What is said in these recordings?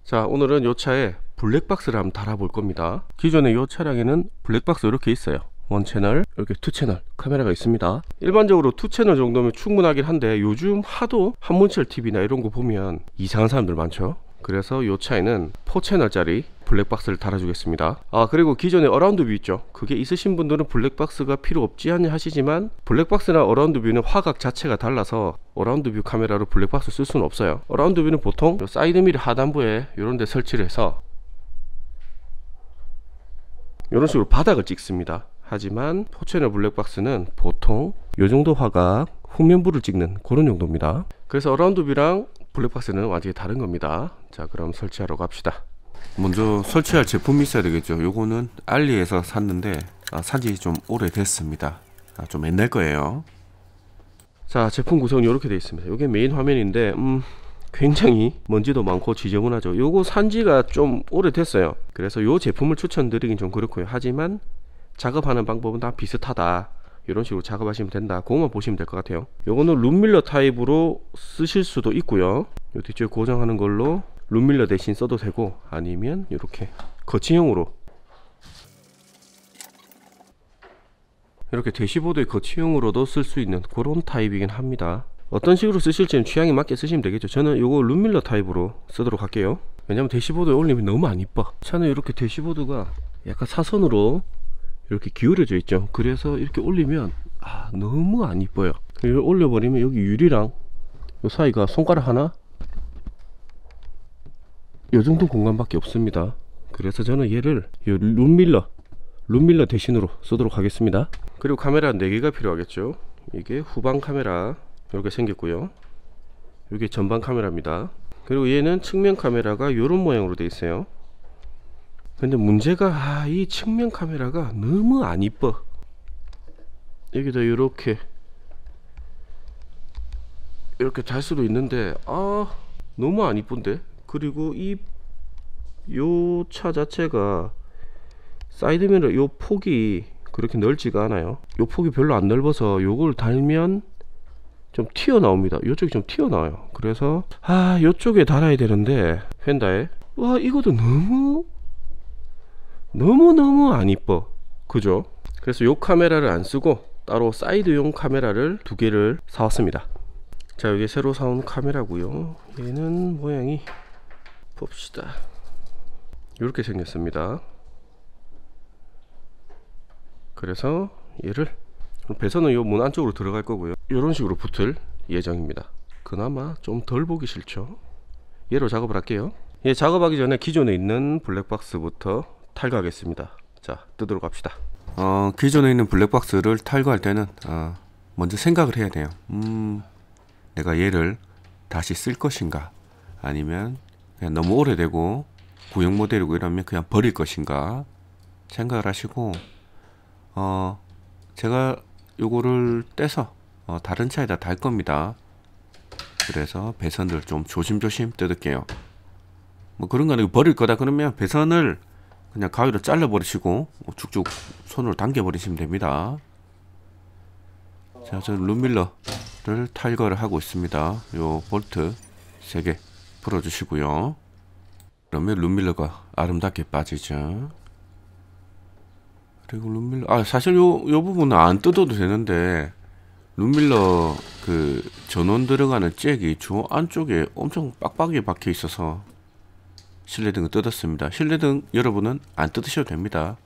자, 오늘은 이 차에 블랙박스를 한번 달아볼 겁니다. 기존에 이 차량에는 블랙박스 이렇게 있어요. 원 채널, 이렇게 투 채널 카메라가 있습니다. 일반적으로 투 채널 정도면 충분하긴 한데 요즘 하도 한문철 TV나 이런 거 보면 이상한 사람들 많죠. 그래서 이 차에는 4채널짜리 블랙박스를 달아주겠습니다. 그리고 기존에 어라운드 뷰 있죠. 그게 있으신 분들은 블랙박스가 필요 없지 않냐 하시지만, 블랙박스나 어라운드 뷰는 화각 자체가 달라서 어라운드 뷰 카메라로 블랙박스 쓸 수는 없어요. 어라운드 뷰는 보통 사이드미러 하단부에 이런 데 설치를 해서 이런 식으로 바닥을 찍습니다. 하지만 4채널 블랙박스는 보통 이 정도 화각 후면부를 찍는 그런 정도입니다. 그래서 어라운드 뷰랑 블랙박스는 완전히 다른 겁니다. 자, 그럼 설치하러 갑시다. 먼저 설치할 제품이 있어야 되겠죠. 요거는 알리에서 샀는데 산지 좀 오래됐습니다. 좀 옛날 거예요. 자, 제품 구성은 이렇게 되어 있습니다. 이게 메인 화면인데 굉장히 먼지도 많고 지저분하죠. 요거 산지가 좀 오래됐어요. 그래서 요 제품을 추천드리긴 좀 그렇고요. 하지만 작업하는 방법은 다 비슷하다, 이런 식으로 작업하시면 된다, 그것만 보시면 될 것 같아요. 요거는 룸밀러 타입으로 쓰실 수도 있고요. 요 뒤쪽에 고정하는 걸로 룸밀러 대신 써도 되고, 아니면 이렇게 거치형으로, 이렇게 대시보드의 거치형으로도 쓸 수 있는 그런 타입이긴 합니다. 어떤 식으로 쓰실지는 취향에 맞게 쓰시면 되겠죠. 저는 요거 룸밀러 타입으로 쓰도록 할게요. 왜냐면 대시보드에 올리면 너무 안 이뻐. 차는 이렇게 대시보드가 약간 사선으로 이렇게 기울여져 있죠. 그래서 이렇게 올리면 너무 안 이뻐요. 이걸 올려버리면 여기 유리랑 요 사이가 손가락 하나, 요 정도 공간밖에 없습니다. 그래서 저는 얘를 요 룸밀러 대신으로 쓰도록 하겠습니다. 그리고 카메라 4개가 필요하겠죠. 이게 후방 카메라 이렇게 생겼고요. 이게 전방 카메라입니다. 그리고 얘는 측면 카메라가 이런 모양으로 되어 있어요. 근데 문제가 이 측면 카메라가 너무 안 이뻐. 여기다 이렇게 달 수도 있는데 너무 안 이쁜데. 그리고 요 차 자체가 사이드미러 요 폭이 그렇게 넓지가 않아요. 요 폭이 별로 안 넓어서 요걸 달면 좀 튀어나옵니다. 요쪽이 좀 튀어나와요. 그래서 요쪽에 달아야 되는데, 펜다에 이것도 너무 안 이뻐, 그죠? 그래서 요 카메라를 안 쓰고 따로 사이드용 카메라를 2개를 사왔습니다. 자, 이게 새로 사온 카메라고요. 얘는 모양이 봅시다. 이렇게 생겼습니다. 그래서 얘를 배선은 요 문 안쪽으로 들어갈 거고요. 이런 식으로 붙을 예정입니다. 그나마 좀 덜 보기 싫죠. 얘로 작업을 할게요. 얘 작업하기 전에 기존에 있는 블랙박스부터 탈거하겠습니다. 자, 뜯으러 갑시다. 기존에 있는 블랙박스를 탈거할 때는 먼저 생각을 해야 돼요. 내가 얘를 다시 쓸 것인가, 아니면 그냥 너무 오래되고 구형 모델이고 이러면 그냥 버릴 것인가 생각을 하시고, 제가 요거를 떼서 다른 차에다 달 겁니다. 그래서 배선들 좀 조심조심 뜯을게요. 뭐 그런 거 아니고 버릴 거다 그러면 배선을 그냥 가위로 잘라 버리시고 쭉쭉 손으로 당겨 버리시면 됩니다. 자, 저는 룸밀러를 탈거를 하고 있습니다. 요 볼트 3개 풀어 주시고요. 그러면 룸밀러가 아름답게 빠지죠. 그리고 룸밀러 사실 요 부분은 안 뜯어도 되는데, 룸밀러 그 전원 들어가는 잭이 주 안쪽에 엄청 빡빡하게 박혀 있어서 실내등을 뜯었습니다. 실내등 여러분은 안 뜯으셔도 됩니다.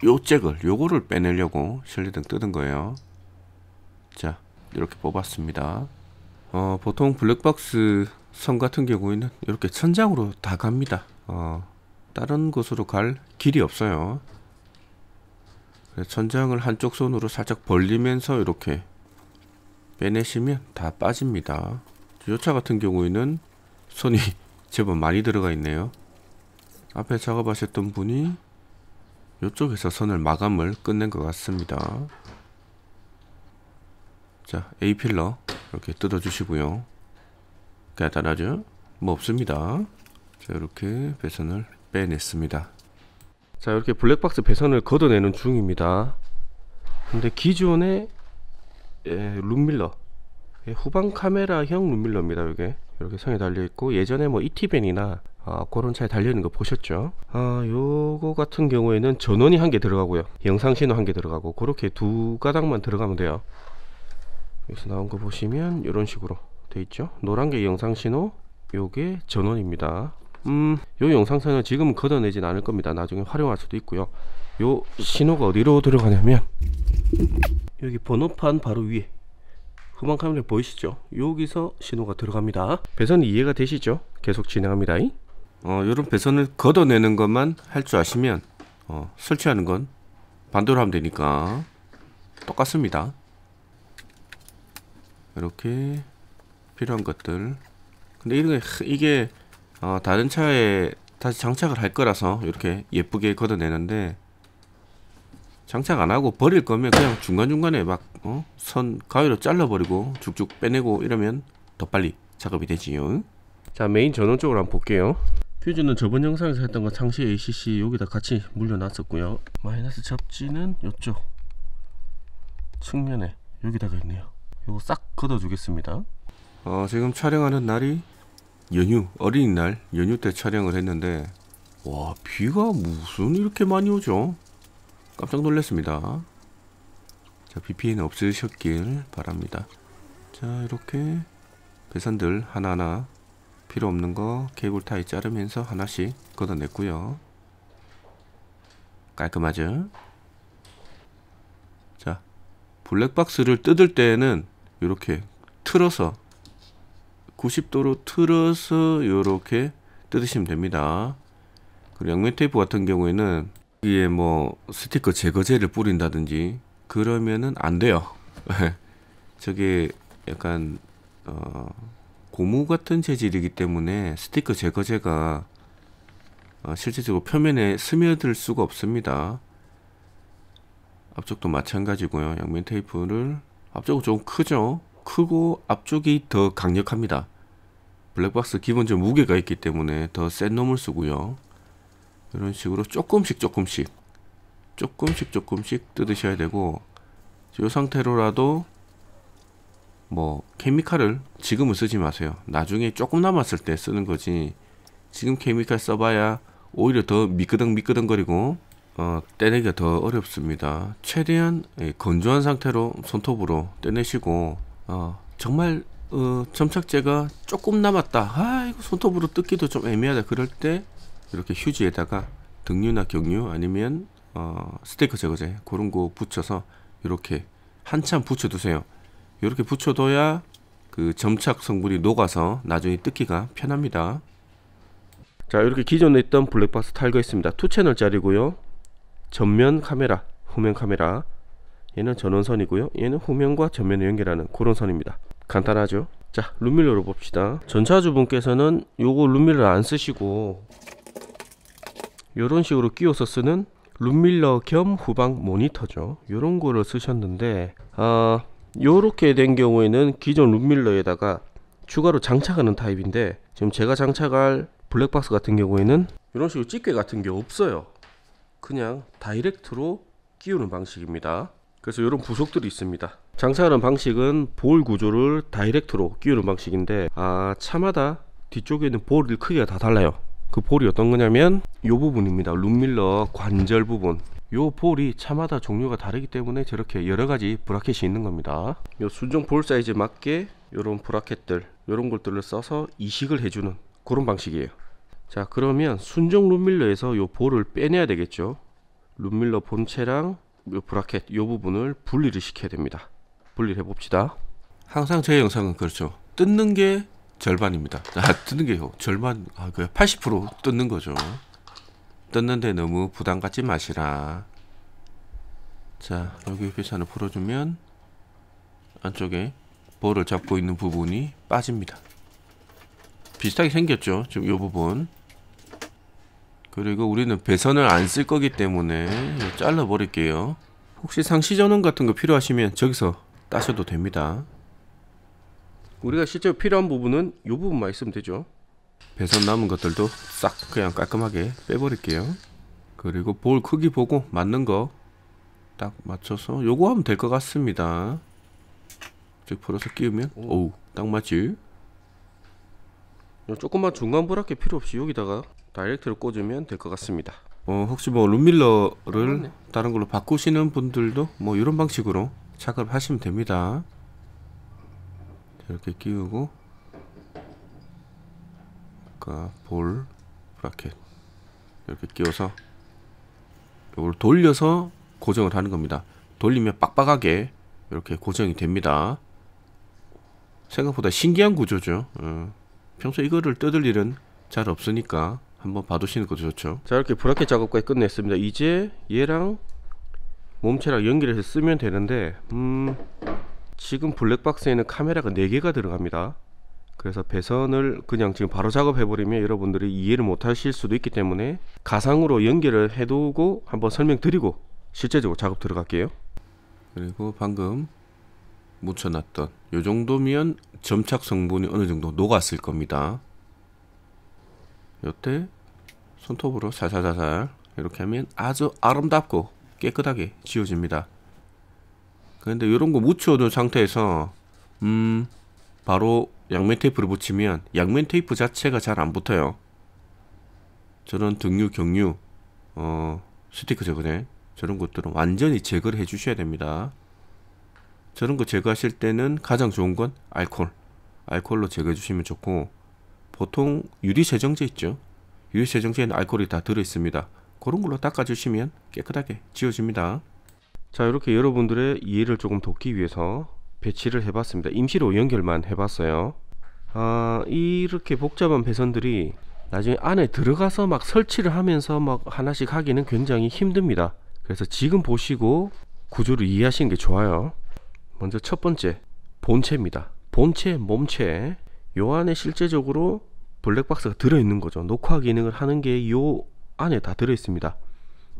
요 잭을 요거를 빼내려고 실내등 뜯은 거예요. 자, 이렇게 뽑았습니다. 보통 블랙박스 선 같은 경우에는 이렇게 천장으로 다 갑니다. 다른 곳으로 갈 길이 없어요. 천장을 한쪽 손으로 살짝 벌리면서 이렇게 빼내시면 다 빠집니다. 이 차 같은 경우에는 손이 제법 많이 들어가 있네요. 앞에 작업하셨던 분이 이쪽에서 선을 마감을 끝낸 것 같습니다. 자, A필러 이렇게 뜯어 주시고요. 간단하죠? 뭐 없습니다. 자, 이렇게 배선을 빼냈습니다. 자, 이렇게 블랙박스 배선을 걷어내는 중입니다. 근데 기존의 룸밀러, 후방 카메라형 룸밀러입니다. 이게 이렇게 성에 달려있고, 예전에 뭐 이티벤이나 그런 차에 달려있는 거 보셨죠? 요거 같은 경우에는 전원이 한 개 들어가고요, 영상신호 한 개 들어가고, 그렇게 두 가닥만 들어가면 돼요. 여기서 나온 거 보시면 이런 식으로 돼 있죠. 노란 게 영상신호, 요게 전원입니다. 요 영상신호는 지금은 걷어내진 않을 겁니다. 나중에 활용할 수도 있고요. 요 신호가 어디로 들어가냐면 여기 번호판 바로 위에 후방 카메라 보이시죠? 여기서 신호가 들어갑니다. 배선 이해가 되시죠? 계속 진행합니다. 요런 배선을 걷어내는 것만 할 줄 아시면 설치하는 건 반대로 하면 되니까 똑같습니다. 이렇게 필요한 것들. 근데 이게 다른 차에 다시 장착을 할 거라서 이렇게 예쁘게 걷어내는데, 장착 안 하고 버릴 거면 그냥 중간중간에 막 선 가위로 잘라버리고 쭉쭉 빼내고 이러면 더 빨리 작업이 되지요. 자, 메인 전원 쪽으로 한번 볼게요. 퓨즈는 저번 영상에서 했던 거 상시 ACC 여기다 같이 물려놨었고요. 마이너스 접지는 이쪽 측면에 여기다가 있네요. 요거 싹 걷어주겠습니다. 지금 촬영하는 날이 어린이날 연휴 때 촬영을 했는데, 와, 비가 무슨 이렇게 많이 오죠? 깜짝 놀랐습니다. 자, 비 피해는 없으셨길 바랍니다. 자, 이렇게 배선들 하나하나 필요 없는 거 케이블 타이 자르면서 하나씩 걷어냈고요. 깔끔하죠? 자, 블랙박스를 뜯을 때는 이렇게 틀어서 90도로 틀어서 이렇게 뜯으시면 됩니다. 그리고 양면 테이프 같은 경우에는 여기에 뭐 스티커 제거제를 뿌린다든지 그러면은 안 돼요. 저게 약간 고무 같은 재질이기 때문에 스티커 제거제가 실질적으로 표면에 스며들 수가 없습니다. 앞쪽도 마찬가지고요. 양면 테이프를, 앞쪽은 좀 크죠? 크고 앞쪽이 더 강력합니다. 블랙박스 기본적으로 무게가 있기 때문에 더 센 놈을 쓰고요. 이런 식으로 조금씩 뜯으셔야 되고, 이 상태로라도 뭐 케미칼을 지금은 쓰지 마세요. 나중에 조금 남았을 때 쓰는 거지, 지금 케미칼 써봐야 오히려 더 미끄덩거리고 떼내기가 더 어렵습니다. 최대한 건조한 상태로 손톱으로 떼내시고, 정말 점착제가 조금 남았다, 이거 손톱으로 뜯기도 좀 애매하다, 그럴 때 이렇게 휴지에다가 등유나 경유 아니면 스티커 제거제 그런 거 붙여서 이렇게 한참 붙여두세요. 이렇게 붙여둬야 그 점착 성분이 녹아서 나중에 뜯기가 편합니다. 자, 이렇게 기존에 있던 블랙박스 탈거 있습니다. 2채널짜리고요. 전면 카메라, 후면 카메라. 얘는 전원선이고요. 얘는 후면과 전면을 연결하는 그런 선입니다. 간단하죠? 자, 룸밀러로 봅시다. 전차주분께서는 요거 룸밀러 안 쓰시고 요런 식으로 끼워서 쓰는 룸밀러 겸 후방 모니터죠. 요런 거를 쓰셨는데, 요렇게 된 경우에는 기존 룸밀러에다가 추가로 장착하는 타입인데, 지금 제가 장착할 블랙박스 같은 경우에는 이런 식으로 집게 같은 게 없어요. 그냥 다이렉트로 끼우는 방식입니다. 그래서 이런 부속들이 있습니다. 장착하는 방식은 볼 구조를 다이렉트로 끼우는 방식인데, 차마다 뒤쪽에 있는 볼 크기가 다 달라요. 그 볼이 어떤 거냐면 요 부분입니다. 룸밀러 관절 부분. 요 볼이 차마다 종류가 다르기 때문에 저렇게 여러가지 브라켓이 있는 겁니다. 요 순정 볼 사이즈에 맞게 요런 브라켓들, 요런 것들을 써서 이식을 해주는 그런 방식이에요. 자, 그러면 순정 룸밀러에서 요 볼을 빼내야 되겠죠. 룸밀러 본체랑 요 브라켓 요 부분을 분리를 시켜야 됩니다. 분리를 해봅시다. 항상 제 영상은 그렇죠. 뜯는 게 절반입니다. 뜯는 게 절반, 그냥 80% 뜯는 거죠. 뜯는데 너무 부담 갖지 마시라. 자, 여기 배선을 풀어주면 안쪽에 볼을 잡고 있는 부분이 빠집니다. 비슷하게 생겼죠, 지금 이 부분. 그리고 우리는 배선을 안 쓸 거기 때문에 잘라 버릴게요. 혹시 상시 전원 같은 거 필요하시면 저기서 따셔도 됩니다. 우리가 실제로 필요한 부분은 이 부분만 있으면 되죠. 배선 남은 것들도 싹 그냥 깔끔하게 빼버릴게요. 그리고 볼 크기 보고 맞는 거 딱 맞춰서 요거 하면 될 것 같습니다. 쭉 풀어서 끼우면 오우 딱 맞지. 요 조금만 중간 브라켓 필요 없이 여기다가 다이렉트로 꽂으면 될 것 같습니다. 혹시 뭐 룸밀러를 맞네. 다른 걸로 바꾸시는 분들도 뭐 이런 방식으로 작업하시면 됩니다. 이렇게 끼우고 아까 볼 브라켓 이렇게 끼워서 이걸 돌려서 고정을 하는 겁니다. 돌리면 빡빡하게 이렇게 고정이 됩니다. 생각보다 신기한 구조죠. 평소 이거를 뜯을 일은 잘 없으니까 한번 봐두시는 것도 좋죠. 자, 이렇게 브라켓 작업까지 끝냈습니다. 이제 얘랑 몸체랑 연결해서 쓰면 되는데 지금 블랙박스에는 카메라가 4개가 들어갑니다. 그래서 배선을 그냥 지금 바로 작업해버리면 여러분들이 이해를 못하실 수도 있기 때문에 가상으로 연결을 해두고 한번 설명드리고 실제적으로 작업 들어갈게요. 그리고 방금 묻혀놨던 요 정도면 점착 성분이 어느 정도 녹았을 겁니다. 요때 손톱으로 살살살살 이렇게 하면 아주 아름답고 깨끗하게 지워집니다. 그런데 요런 거 묻혀둔 상태에서 바로 양면 테이프를 붙이면 양면 테이프 자체가 잘 안 붙어요. 저런 등유, 경유, 스티커 제거제 저런 것들은 완전히 제거를 해주셔야 됩니다. 저런 거 제거하실 때는 가장 좋은 건 알코올로 제거해 주시면 좋고, 보통 유리 세정제 있죠. 유리 세정제에는 알코올이 다 들어 있습니다. 그런 걸로 닦아 주시면 깨끗하게 지워집니다. 자, 이렇게 여러분들의 이해를 조금 돕기 위해서 배치를 해봤습니다. 임시로 연결만 해봤어요. 이렇게 복잡한 배선들이 나중에 안에 들어가서 막 설치를 하면서 막 하나씩 하기는 굉장히 힘듭니다. 그래서 지금 보시고 구조를 이해하시는 게 좋아요. 먼저 첫 번째, 본체입니다. 본체, 몸체. 요 안에 실제적으로 블랙박스가 들어있는 거죠. 녹화 기능을 하는 게 요 안에 다 들어있습니다.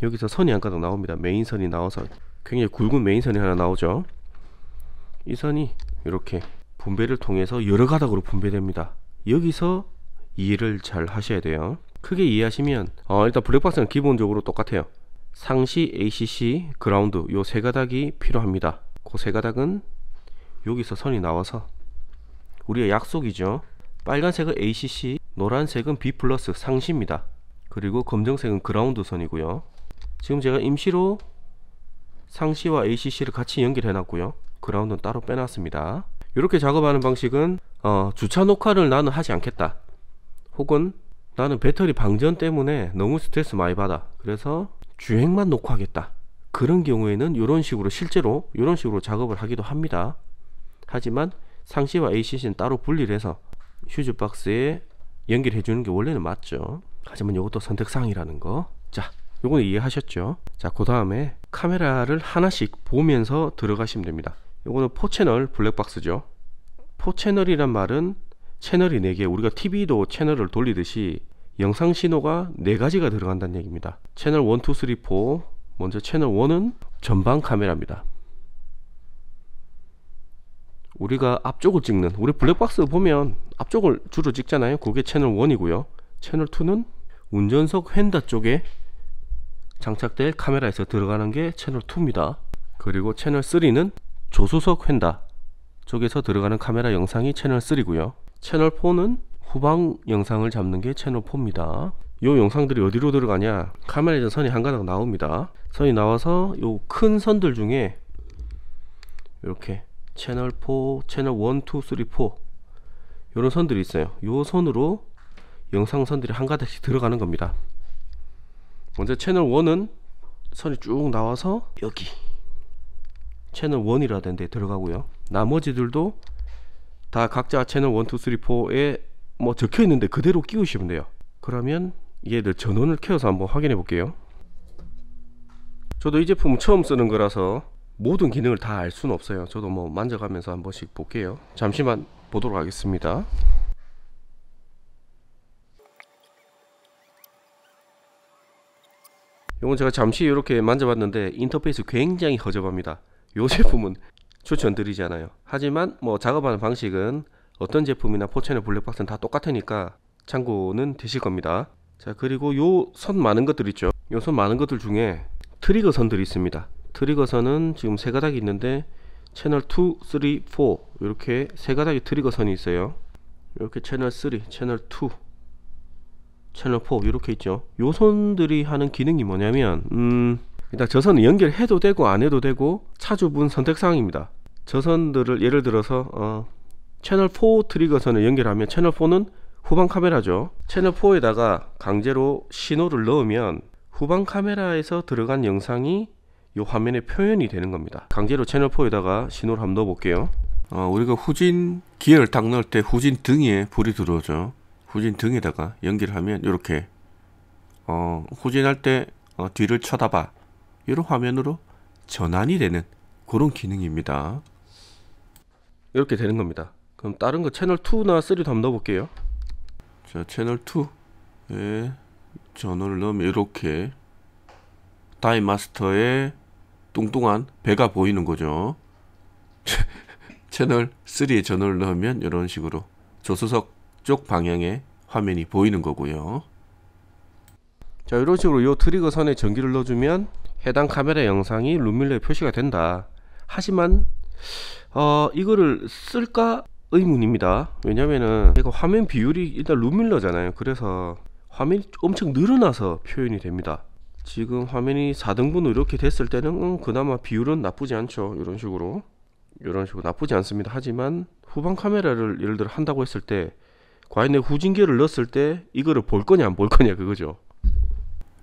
여기서 선이 한 가닥 나옵니다. 메인선이 나와서 굉장히 굵은 메인선이 하나 나오죠. 이 선이 이렇게 분배를 통해서 여러 가닥으로 분배됩니다. 여기서 이해를 잘 하셔야 돼요. 크게 이해하시면 일단 블랙박스는 기본적으로 똑같아요. 상시, ACC, 그라운드 요 세 가닥이 필요합니다. 그 세 가닥은 여기서 선이 나와서 우리의 약속이죠. 빨간색은 ACC, 노란색은 B 플러스 상시입니다. 그리고 검정색은 그라운드 선이고요. 지금 제가 임시로 상시와 ACC를 같이 연결해 놨고요. 그라운드는 따로 빼놨습니다. 이렇게 작업하는 방식은 주차 녹화를 나는 하지 않겠다, 혹은 나는 배터리 방전 때문에 너무 스트레스 많이 받아, 그래서 주행만 녹화하겠다, 그런 경우에는 이런 식으로 실제로 이런 식으로 작업을 하기도 합니다. 하지만 상시와 ACC는 따로 분리를 해서 휴즈박스에 연결해 주는 게 원래는 맞죠. 하지만 이것도 선택사항이라는 거. 자, 요거는 이해하셨죠? 자, 그 다음에 카메라를 하나씩 보면서 들어가시면 됩니다. 요거는 4채널 블랙박스죠. 4채널이란 말은 채널이 4개, 우리가 TV도 채널을 돌리듯이 영상 신호가 4가지가 들어간다는 얘기입니다. 채널 1, 2, 3, 4. 먼저 채널 1은 전방 카메라입니다. 우리가 앞쪽을 찍는, 우리 블랙박스 보면 앞쪽을 주로 찍잖아요. 그게 채널 1이고요. 채널 2는 운전석 휀다 쪽에 장착될 카메라에서 들어가는 게 채널 2입니다. 그리고 채널 3는 조수석 휀다 쪽에서 들어가는 카메라 영상이 채널 3고요. 채널 4는 후방 영상을 잡는 게 채널 4입니다. 요 영상들이 어디로 들어가냐, 카메라에서 선이 한 가닥 나옵니다. 선이 나와서 요 큰 선들 중에 이렇게 채널 4, 채널 1, 2, 3, 4 요런 선들이 있어요. 요 선으로 영상 선들이 한 가닥씩 들어가는 겁니다. 먼저 채널 1은 선이 쭉 나와서 여기 채널 1이라는 데 들어가고요. 나머지들도 다 각자 채널 1, 2, 3, 4에 뭐 적혀 있는데 그대로 끼우시면 돼요. 그러면 얘들 전원을 켜서 한번 확인해 볼게요. 저도 이 제품은 처음 쓰는 거라서 모든 기능을 다 알 수는 없어요. 저도 뭐 만져가면서 한 번씩 볼게요. 잠시만 보도록 하겠습니다. 이건 제가 잠시 이렇게 만져봤는데 인터페이스 굉장히 허접합니다. 이 제품은 추천드리지 않아요. 하지만 뭐 작업하는 방식은 어떤 제품이나 4채널 블랙박스는 다 똑같으니까 참고는 되실 겁니다. 자, 그리고 요 선 많은 것들 있죠. 요 선 많은 것들 중에 트리거 선들이 있습니다. 트리거 선은 지금 3가닥이 있는데 채널 2, 3, 4 이렇게 3가닥의 트리거 선이 있어요. 이렇게 채널 3, 채널 2, 채널 4 이렇게 있죠. 요 선들이 하는 기능이 뭐냐면 일단 저 선은 연결해도 되고 안 해도 되고 차주분 선택사항입니다. 저 선들을 예를 들어서 채널 4 트리거선을 연결하면 채널 4는 후방 카메라죠. 채널 4에다가 강제로 신호를 넣으면 후방 카메라에서 들어간 영상이 이 화면에 표현이 되는 겁니다. 강제로 채널 4에다가 신호를 한번 넣어 볼게요. 우리가 후진 기어를 딱 넣을 때 후진 등에 불이 들어오죠. 후진 등에다가 연결하면 이렇게 후진할 때 뒤를 쳐다봐, 이런 화면으로 전환이 되는 그런 기능입니다. 이렇게 되는 겁니다. 그럼 다른 거 채널 2나 3도 한번 넣어 볼게요. 자, 채널 2에 전원을 넣으면 이렇게 다이마스터의 뚱뚱한 배가 보이는 거죠. 채널 3에 전원을 넣으면 이런 식으로 조수석 쪽 방향의 화면이 보이는 거고요. 자, 이런 식으로 이 트리거 선에 전기를 넣어주면 해당 카메라 영상이 룸밀러에 표시가 된다. 하지만 이거를 쓸까 의문입니다. 왜냐면은 이거 화면 비율이 일단 룸밀러잖아요. 그래서 화면이 엄청 늘어나서 표현이 됩니다. 지금 화면이 4등분으로 이렇게 됐을 때는 그나마 비율은 나쁘지 않죠. 이런 식으로 나쁘지 않습니다. 하지만 후방 카메라를 예를 들어 한다고 했을 때 과연 내 후진기를 넣었을 때 이거를 볼 거냐 안 볼 거냐 그거죠.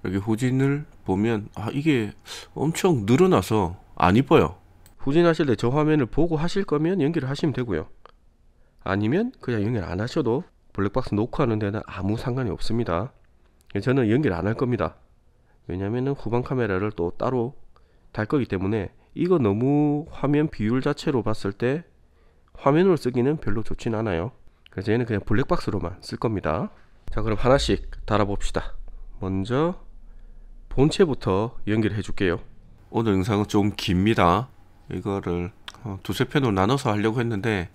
여기 후진을 보면 이게 엄청 늘어나서 안 이뻐요. 후진하실 때 저 화면을 보고 하실 거면 연결을 하시면 되고요. 아니면 그냥 연결 안 하셔도 블랙박스 놓고 하는 데는 아무 상관이 없습니다. 저는 연결 안 할 겁니다. 왜냐면은 후방 카메라를 또 따로 달 거기 때문에 이거 너무 화면 비율 자체로 봤을 때 화면으로 쓰기는 별로 좋진 않아요. 그래서 얘는 그냥 블랙박스로만 쓸 겁니다. 자, 그럼 하나씩 달아 봅시다. 먼저 본체부터 연결해 줄게요. 오늘 영상은 좀 깁니다. 이거를 두세 편으로 나눠서 하려고 했는데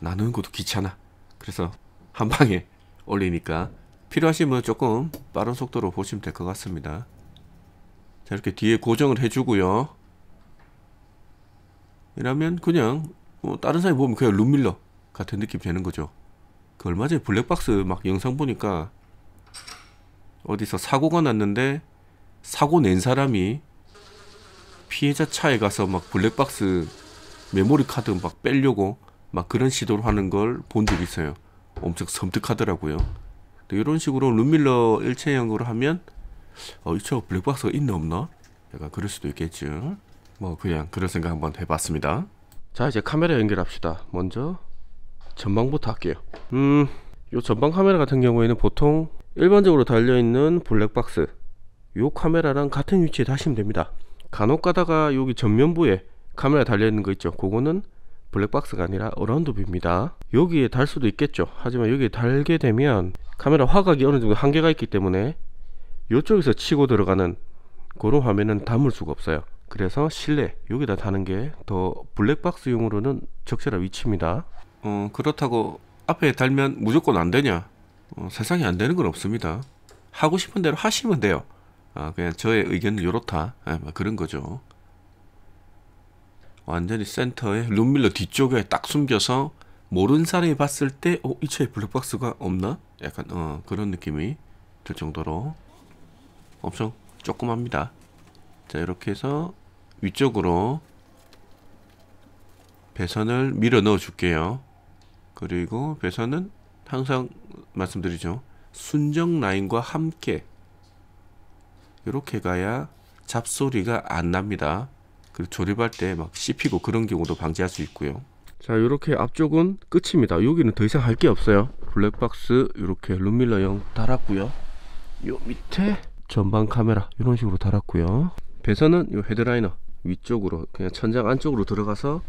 나누는 것도 귀찮아. 그래서 한 방에 올리니까 필요하시면 조금 빠른 속도로 보시면 될 것 같습니다. 자, 이렇게 뒤에 고정을 해주고요. 이러면 그냥 다른 사람이 보면 그냥 룸밀러 같은 느낌 되는 거죠. 그 얼마 전에 블랙박스 막 영상 보니까 어디서 사고가 났는데 사고 낸 사람이 피해자 차에 가서 막 블랙박스 메모리 카드 막 빼려고 막 그런 시도를 하는 걸 본 적이 있어요. 엄청 섬뜩하더라고요. 이런 식으로 룸밀러 일체형으로 하면 이 차 블랙박스가 있나 없나? 약간 그럴 수도 있겠죠. 뭐 그냥 그런 생각 한번 해봤습니다. 자, 이제 카메라 연결합시다. 먼저 전방부터 할게요. 요 전방 카메라 같은 경우에는 보통 일반적으로 달려있는 블랙박스 요 카메라랑 같은 위치에 다시면 됩니다. 간혹 가다가 여기 전면부에 카메라 달려있는 거 있죠. 그거는 블랙박스가 아니라 어라운드 뷰입니다. 여기에 달 수도 있겠죠. 하지만 여기에 달게 되면 카메라 화각이 어느 정도 한계가 있기 때문에 이쪽에서 치고 들어가는 그런 화면은 담을 수가 없어요. 그래서 실내 여기다 다는 게 더 블랙박스용으로는 적절한 위치입니다. 그렇다고 앞에 달면 무조건 안 되냐? 세상에 안 되는 건 없습니다. 하고 싶은 대로 하시면 돼요. 그냥 저의 의견은 요렇다. 그런 거죠. 완전히 센터에 룸밀러 뒤쪽에 딱 숨겨서 모르는 사람이 봤을 때 이 차에 블랙박스가 없나? 약간 그런 느낌이 들 정도로 엄청 조그맣니다. 자, 이렇게 해서 위쪽으로 배선을 밀어 넣어 줄게요. 그리고 배선은 항상 말씀드리죠. 순정 라인과 함께 이렇게 가야 잡소리가 안 납니다. 그리고 조립할 때 막 씹히고 그런 경우도 방지할 수 있고요. 자, 이렇게 앞쪽은 끝입니다. 여기는 더 이상 할 게 없어요. 블랙박스 이렇게 룸밀러형 달았고요. 요 밑에 전방 카메라 이런 식으로 달았고요. 배선은 요 헤드라이너 위쪽으로 그냥 천장 안쪽으로 들어가서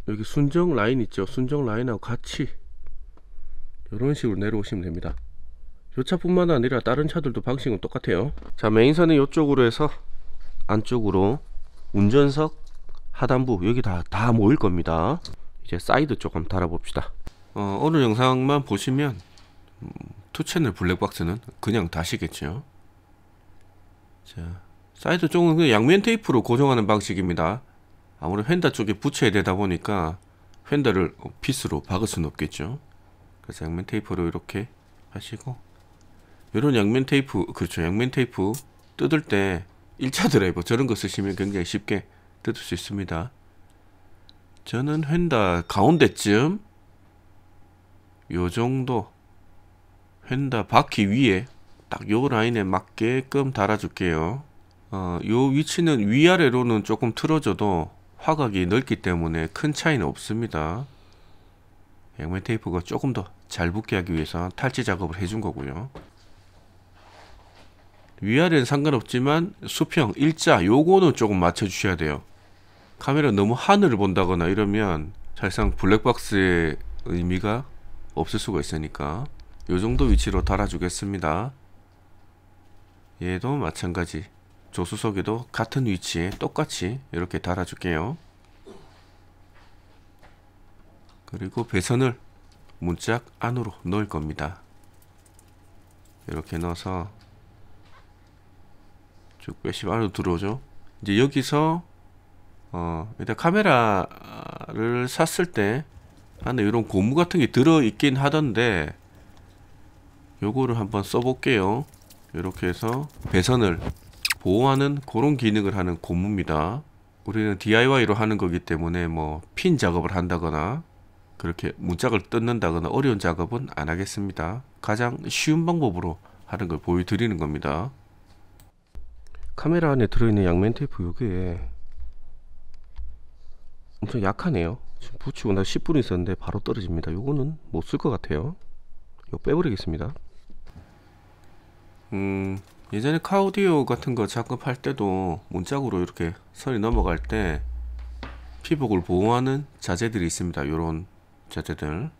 여기 순정 라인 있죠. 순정 라인하고 같이 이런 식으로 내려오시면 됩니다. 요 차뿐만 아니라 다른 차들도 방식은 똑같아요. 자, 메인선은 이쪽으로 해서 안쪽으로 운전석 하단부 여기 다 모일 겁니다. 이제 사이드 쪽 한번 달아봅시다. 오늘 영상만 보시면 2채널 블랙박스는 그냥 다시겠죠. 자, 사이드 쪽은 그냥 양면 테이프로 고정하는 방식입니다. 아무래도 휀다 쪽에 붙여야 되다 보니까 휀더를 빗으로 박을 수는 없겠죠. 그래서 양면 테이프로 이렇게 하시고, 이런 양면 테이프, 그렇죠, 양면 테이프 뜯을 때 1차 드라이버 저런 거 쓰시면 굉장히 쉽게 뜯을 수 있습니다. 저는 휀더 가운데쯤 요 정도 휀더 바퀴 위에 딱 요 라인에 맞게끔 달아줄게요. 요 위치는 위아래로는 조금 틀어져도 화각이 넓기 때문에 큰 차이는 없습니다. 양면 테이프가 조금 더 잘 붙게 하기 위해서 탈지 작업을 해준 거고요. 위아래는 상관없지만 수평, 일자 요거는 조금 맞춰 주셔야 돼요. 카메라 너무 하늘을 본다거나 이러면 사실상 블랙박스의 의미가 없을 수가 있으니까 요 정도 위치로 달아주겠습니다. 얘도 마찬가지 조수석에도 같은 위치에 똑같이 이렇게 달아줄게요. 그리고 배선을 문짝 안으로 넣을 겁니다. 이렇게 넣어서 쭉 빼시면 안으로 들어오죠. 이제 여기서 일단 카메라를 샀을 때 안에 이런 고무 같은 게 들어있긴 하던데 요거를 한번 써볼게요. 이렇게 해서 배선을 보호하는 그런 기능을 하는 고무입니다. 우리는 DIY로 하는 거기 때문에 뭐 핀 작업을 한다거나 그렇게 문짝을 뜯는다거나 어려운 작업은 안 하겠습니다. 가장 쉬운 방법으로 하는 걸 보여드리는 겁니다. 카메라 안에 들어있는 양면 테이프 요게 엄청 약하네요. 지금 붙이고 나 10분 있었는데 바로 떨어집니다. 요거는 못 쓸 것 같아요. 이거 빼버리겠습니다. 예전에 카오디오 같은 거 작업할 때도 문짝으로 이렇게 선이 넘어갈 때 피복을 보호하는 자재들이 있습니다. 요런 자재들.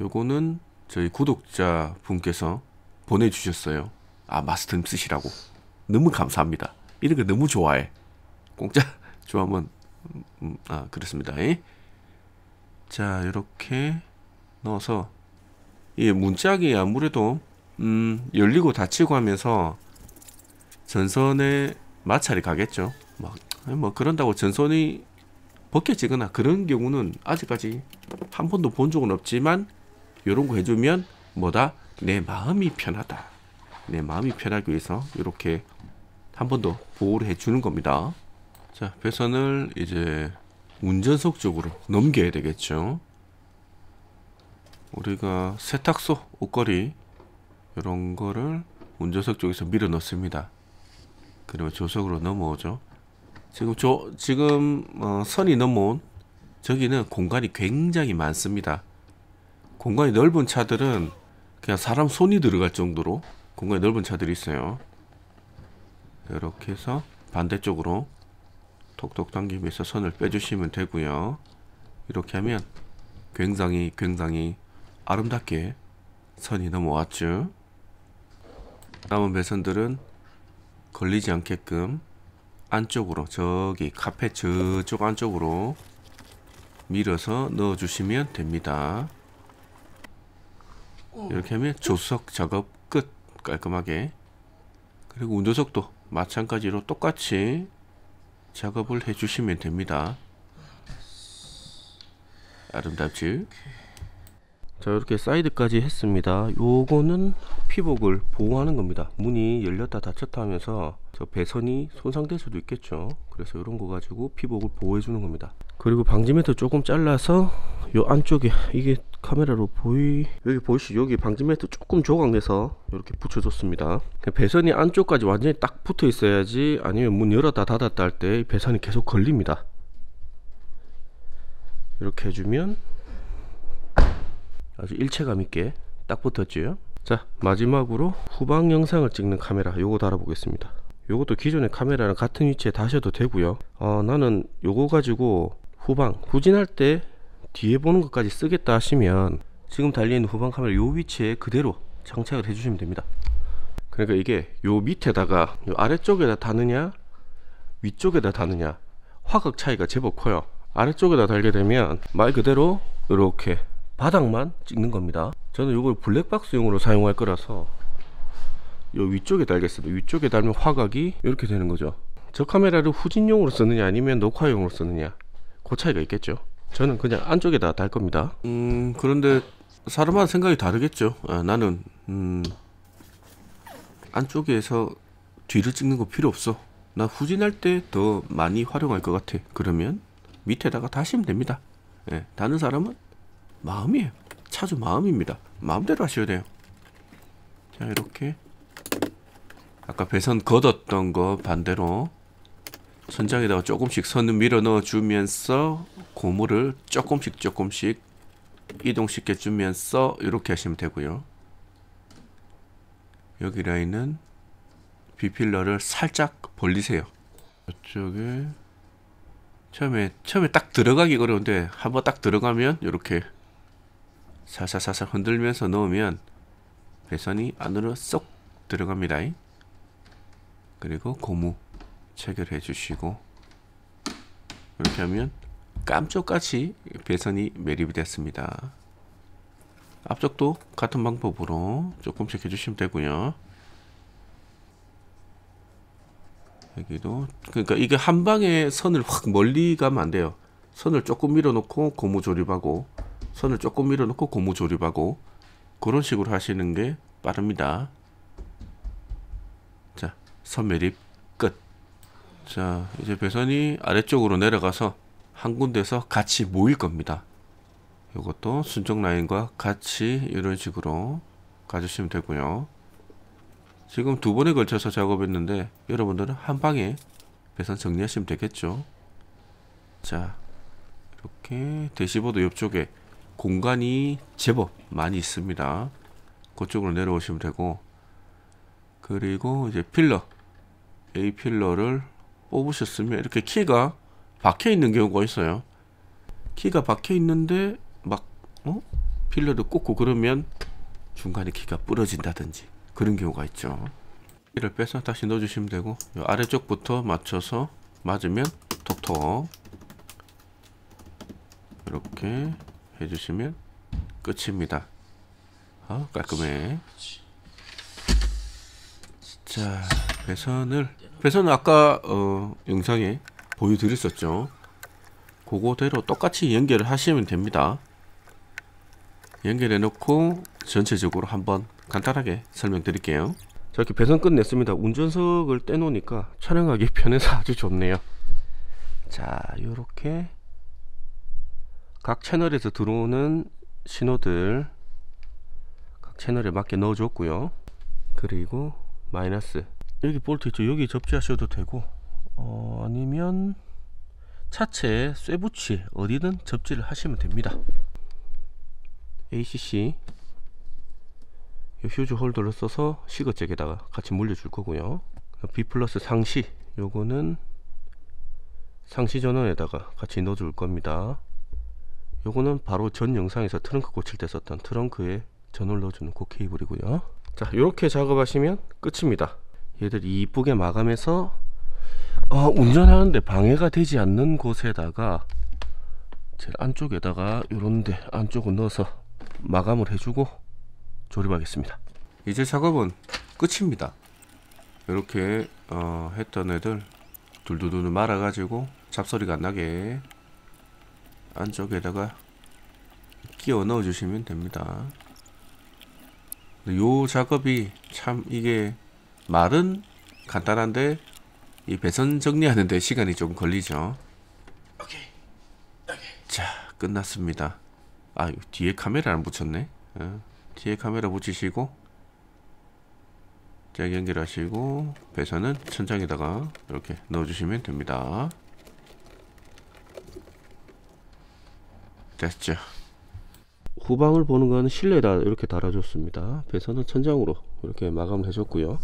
요거는 저희 구독자 분께서 보내주셨어요. 마스터님 쓰시라고. 너무 감사합니다. 이런 거 너무 좋아해. 공짜 좋아하면 그렇습니다. 자, 이렇게 넣어서 이 문짝이 아무래도 열리고 닫히고 하면서 전선에 마찰이 가겠죠. 뭐 그런다고 전선이 벗겨지거나 그런 경우는 아직까지 한 번도 본 적은 없지만 이런 거 해주면 뭐다? 내 마음이 편하다. 내 마음이 편하기 위해서 이렇게 한 번 더 보호를 해주는 겁니다. 자, 배선을 이제 운전석 쪽으로 넘겨야 되겠죠. 우리가 세탁소, 옷걸이 이런 거를 운전석 쪽에서 밀어 넣습니다. 그리고 조석으로 넘어오죠. 지금 선이 넘어온 저기는 공간이 굉장히 많습니다. 공간이 넓은 차들은 그냥 사람 손이 들어갈 정도로 공간이 넓은 차들이 있어요. 이렇게 해서 반대쪽으로 톡톡 당기면서 선을 빼주시면 되고요. 이렇게 하면 굉장히 아름답게 선이 넘어왔죠. 남은 배선들은 걸리지 않게끔 안쪽으로, 저기 카페 저쪽 안쪽으로 밀어서 넣어 주시면 됩니다. 이렇게 하면 조수석 작업 끝. 깔끔하게. 그리고 운전석도 마찬가지로 똑같이 작업을 해 주시면 됩니다. 아름답지? 자, 이렇게 사이드까지 했습니다. 요거는 피복을 보호하는 겁니다. 문이 열렸다 닫혔다 하면서 저 배선이 손상될 수도 있겠죠. 그래서 이런 거 가지고 피복을 보호해 주는 겁니다. 그리고 방지매트 조금 잘라서 요 안쪽에, 이게 카메라로 여기 보이시죠? 여기 방지매트 조금 조각내서 이렇게 붙여줬습니다. 배선이 안쪽까지 완전히 딱 붙어 있어야지, 아니면 문 열었다 닫았다 할 때 배선이 계속 걸립니다. 이렇게 해주면 아주 일체감 있게 딱 붙었죠. 자, 마지막으로 후방 영상을 찍는 카메라 요거 달아보겠습니다. 요것도 기존의 카메라랑 같은 위치에 다셔도 되고요. 나는 요거 가지고 후진할 때 뒤에 보는 것까지 쓰겠다 하시면 지금 달려있는 후방 카메라 요 위치에 그대로 장착을 해주시면 됩니다. 그러니까 이게 요 밑에다가 요 아래쪽에다 다느냐 위쪽에다 다느냐 화각 차이가 제법 커요. 아래쪽에다 달게 되면 말 그대로 이렇게 바닥만 찍는 겁니다. 저는 이걸 블랙박스용으로 사용할 거라서 요 위쪽에 달겠습니다. 위쪽에 달면 화각이 이렇게 되는 거죠. 저 카메라를 후진용으로 쓰느냐 아니면 녹화용으로 쓰느냐 그 차이가 있겠죠. 저는 그냥 안쪽에다 달 겁니다. 그런데 사람마다 생각이 다르겠죠. 나는 안쪽에서 뒤를 찍는 거 필요 없어. 나 후진할 때 더 많이 활용할 것 같아. 그러면 밑에다가 다시면 됩니다. 예, 다른 사람은 마음이에요. 차주 마음입니다. 마음대로 하셔야 돼요. 자, 이렇게 아까 배선 걷었던 거 반대로 선장에다가 조금씩 선을 밀어 넣어 주면서 고무를 조금씩 이동시켜 주면서 이렇게 하시면 되고요. 여기 라인은 B필러를 살짝 벌리세요. 이쪽에 처음에 딱 들어가기 어려운데 한번 딱 들어가면 이렇게 살살 흔들면서 넣으면 배선이 안으로 쏙 들어갑니다. 그리고 고무 체결해 주시고 이렇게 하면 깜짝같이 배선이 매립이 됐습니다. 앞쪽도 같은 방법으로 조금씩 해주시면 되고요. 여기도 그러니까 이게 한 방에 선을 확 멀리 가면 안 돼요. 선을 조금 밀어놓고 고무 조립하고 선을 조금 밀어놓고 고무 조립하고 그런 식으로 하시는 게 빠릅니다. 자, 선 매립 끝. 자, 이제 배선이 아래쪽으로 내려가서 한 군데서 같이 모일 겁니다. 이것도 순정 라인과 같이 이런 식으로 가주시면 되고요. 지금 두 번에 걸쳐서 작업했는데 여러분들은 한 방에 배선 정리하시면 되겠죠. 자, 이렇게 대시보드 옆쪽에 공간이 제법 많이 있습니다. 그쪽으로 내려오시면 되고, 그리고 이제 필러 A 필러를 뽑으셨으면 이렇게 키가 박혀 있는 경우가 있어요. 키가 박혀 있는데 막 필러를 꽂고 그러면 중간에 키가 부러진다든지 그런 경우가 있죠. 이를 빼서 다시 넣어주시면 되고, 이 아래쪽부터 맞춰서 맞으면 톡톡 이렇게 해주시면 끝입니다. 깔끔해. 자, 배선은 아까 영상에 보여드렸었죠. 그거대로 똑같이 연결을 하시면 됩니다. 연결해 놓고 전체적으로 한번 간단하게 설명드릴게요. 자, 이렇게 배선 끝냈습니다. 운전석을 떼놓으니까 촬영하기 편해서 아주 좋네요. 자, 요렇게 각 채널에서 들어오는 신호들 각 채널에 맞게 넣어줬고요. 그리고 마이너스 여기 볼트 있죠. 여기 접지하셔도 되고 아니면 차체에 쇠붙이 어디든 접지를 하시면 됩니다. ACC 요 휴즈 홀더를 써서 시거잭에다가 같이 물려줄 거고요. B 플러스 상시 요거는 상시 전원에다가 같이 넣어줄 겁니다. 요거는 바로 전 영상에서 트렁크 고칠 때 썼던 트렁크에 전원을 넣어주는 그 케이블이고요. 자, 요렇게 작업하시면 끝입니다. 얘들 이쁘게 마감해서 운전하는데 방해가 되지 않는 곳에다가 제일 안쪽에다가 요런데 안쪽을 넣어서 마감을 해주고 조립하겠습니다. 이제 작업은 끝입니다. 이렇게 했던 애들 둘둘둘 말아 가지고 잡소리가 안 나게 안쪽에다가 끼워 넣어 주시면 됩니다. 요 작업이 참 이게 말은 간단한데 이 배선 정리하는데 시간이 좀 걸리죠. 자, 끝났습니다. 뒤에 카메라 안 붙였네. 뒤에 카메라 붙이시고 짝 연결하시고 배선은 천장에다가 이렇게 넣어주시면 됩니다. 됐죠. 후방을 보는 건 실내에다 이렇게 달아줬습니다. 배선은 천장으로 이렇게 마감을 해줬고요.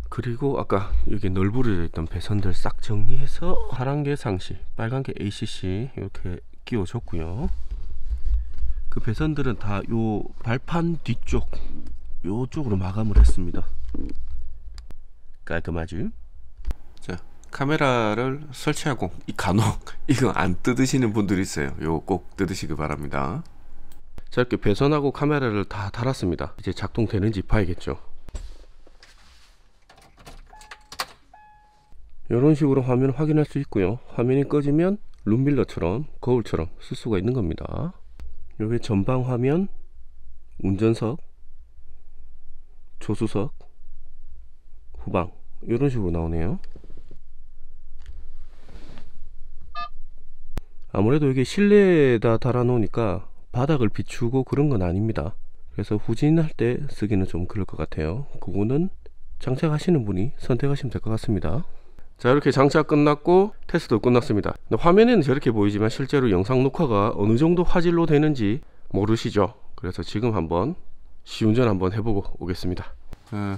그리고 아까 여기 널브러져 있던 배선들 싹 정리해서 파란게 상시, 빨간게 ACC 이렇게 끼워줬고요. 그 배선들은 다 요 발판 뒤쪽 요쪽으로 마감을 했습니다. 깔끔하죠? 자, 카메라를 설치하고 간혹 이거 안 뜯으시는 분들이 있어요. 요거 꼭 뜯으시기 바랍니다. 자, 이렇게 배선하고 카메라를 다 달았습니다. 이제 작동되는지 봐야겠죠. 이런 식으로 화면을 확인할 수 있고요. 화면이 꺼지면 룸밀러처럼 거울처럼 쓸 수가 있는 겁니다. 여기 전방 화면, 운전석, 조수석, 후방 이런 식으로 나오네요. 아무래도 이게 실내에다 달아 놓으니까 바닥을 비추고 그런 건 아닙니다. 그래서 후진할 때 쓰기는 좀 그럴 것 같아요. 그거는 장착하시는 분이 선택하시면 될 것 같습니다. 자, 이렇게 장착 끝났고 테스트도 끝났습니다. 화면에는 저렇게 보이지만 실제로 영상 녹화가 어느 정도 화질로 되는지 모르시죠? 그래서 지금 한번 시운전 한번 해보고 오겠습니다.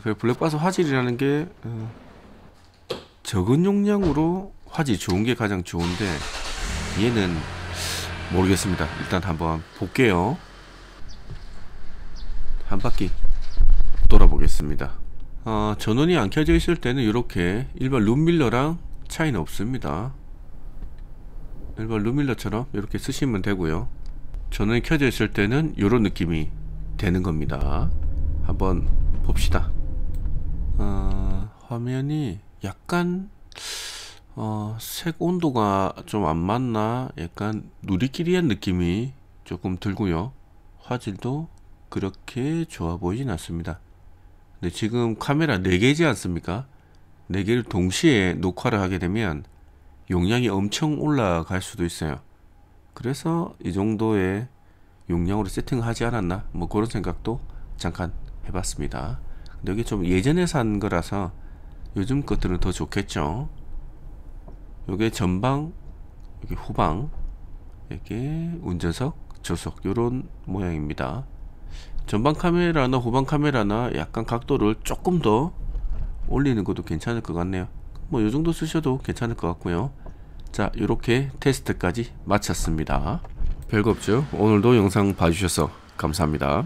그 블랙박스 화질이라는 게 적은 용량으로 화질 좋은 게 가장 좋은데 얘는 모르겠습니다. 일단 한번 볼게요. 한 바퀴 돌아보겠습니다. 전원이 안 켜져 있을 때는 이렇게 일반 룸밀러랑 차이는 없습니다. 일반 룸밀러처럼 이렇게 쓰시면 되고요. 전원이 켜져 있을 때는 이런 느낌이 되는 겁니다. 한번 봅시다. 화면이 약간 색 온도가 좀 안 맞나 약간 누리끼리한 느낌이 조금 들고요. 화질도 그렇게 좋아 보이진 않습니다. 근데 지금 카메라 4개지 않습니까? 4개를 동시에 녹화를 하게 되면 용량이 엄청 올라갈 수도 있어요. 그래서 이 정도의 용량으로 세팅하지 않았나 뭐 그런 생각도 잠깐 해봤습니다. 근데 여기 좀 예전에 산 거라서 요즘 것들은 더 좋겠죠. 요게 전방, 여기 후방, 이게 운전석, 조석 요런 모양입니다. 전방 카메라나 후방 카메라나 약간 각도를 조금 더 올리는 것도 괜찮을 것 같네요. 뭐 요정도 쓰셔도 괜찮을 것 같고요. 자, 요렇게 테스트까지 마쳤습니다. 별거 없죠? 오늘도 영상 봐주셔서 감사합니다.